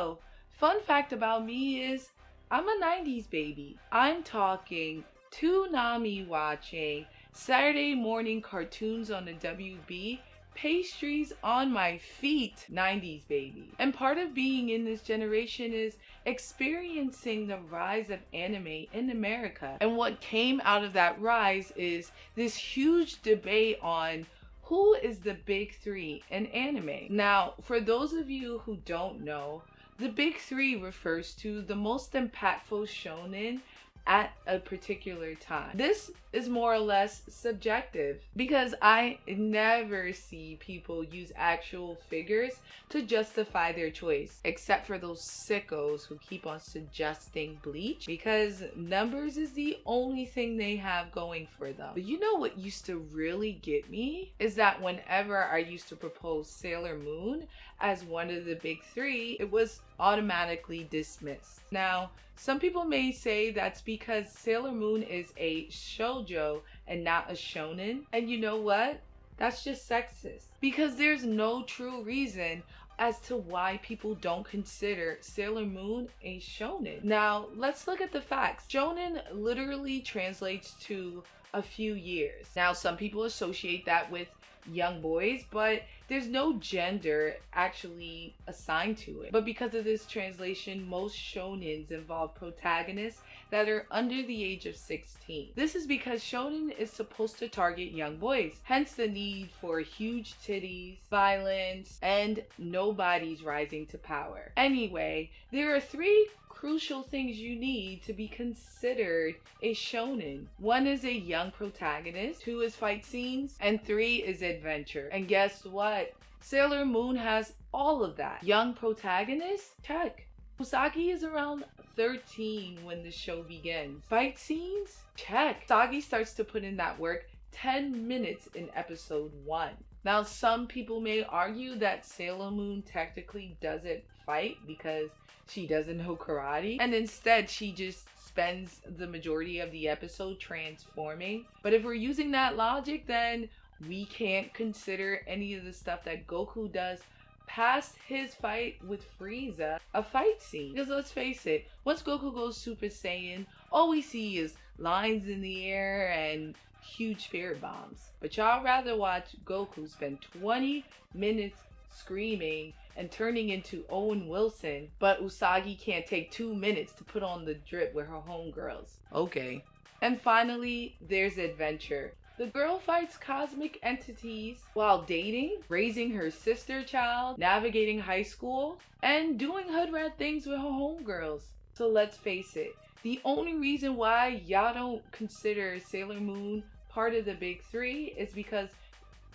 So, fun fact about me is I'm a 90s baby. I'm talking Toonami watching, Saturday morning cartoons on the WB, pastries on my feet, 90s baby. And part of being in this generation is experiencing the rise of anime in America. And what came out of that rise is this huge debate on who is the big three in anime. Now, for those of you who don't know, the big three refers to the most impactful shonen at a particular time. This is more or less subjective because I never see people use actual figures to justify their choice, except for those sickos who keep on suggesting Bleach, because numbers is the only thing they have going for them. But you know what used to really get me is that whenever I used to propose Sailor Moon as one of the big three, it was automatically dismissed. Now, some people may say that's because Sailor Moon is a shoujo and not a shonen. And you know what? That's just sexist. Because there's no true reason as to why people don't consider Sailor Moon a shonen. Now, let's look at the facts. Shonen literally translates to a few years. Now, some people associate that with young boys, but there's no gender actually assigned to it. But because of this translation, most shonens involve protagonists that are under the age of 16. This is because shonen is supposed to target young boys, hence the need for huge titties, violence, and nobody's rising to power. Anyway, there are three crucial things you need to be considered a shonen. One is a young protagonist, 2 is fight scenes, and 3 is adventure. And guess what? Sailor Moon has all of that. Young protagonist? Check. Usagi is around 13 when the show begins. Fight scenes? Check. Usagi starts to put in that work 10 minutes in episode 1. Now, some people may argue that Sailor Moon technically doesn't fight because she doesn't know karate, and instead she just spends the majority of the episode transforming. But if we're using that logic, then we can't consider any of the stuff that Goku does past his fight with Frieza a fight scene. Because let's face it, once Goku goes Super Saiyan, all we see is lines in the air and huge spirit bombs. But y'all rather watch Goku spend 20 minutes screaming and turning into Owen Wilson, but Usagi can't take 2 minutes to put on the drip with her homegirls. Okay. And finally, there's adventure. The girl fights cosmic entities while dating, raising her sister child, navigating high school, and doing hood rat things with her homegirls. So let's face it, the only reason why y'all don't consider Sailor Moon part of the big three is because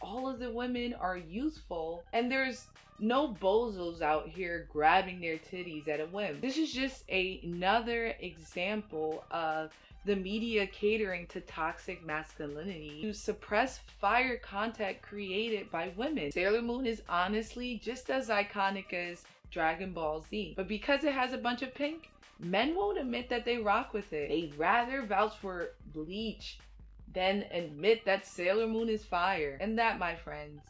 all of the women are youthful and there's no bozos out here grabbing their titties at a whim. This is just another example of the media catering to toxic masculinity to suppress fire content created by women. Sailor Moon is honestly just as iconic as Dragon Ball Z, but because it has a bunch of pink, men won't admit that they rock with it. They'd rather vouch for Bleach than admit that Sailor Moon is fire. And that, my friends,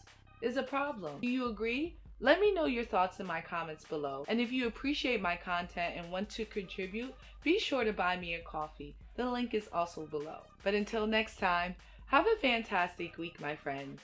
is a problem. Do you agree? Let me know your thoughts in my comments below. And if you appreciate my content and want to contribute, be sure to buy me a coffee. The link is also below. But until next time, have a fantastic week, my friends.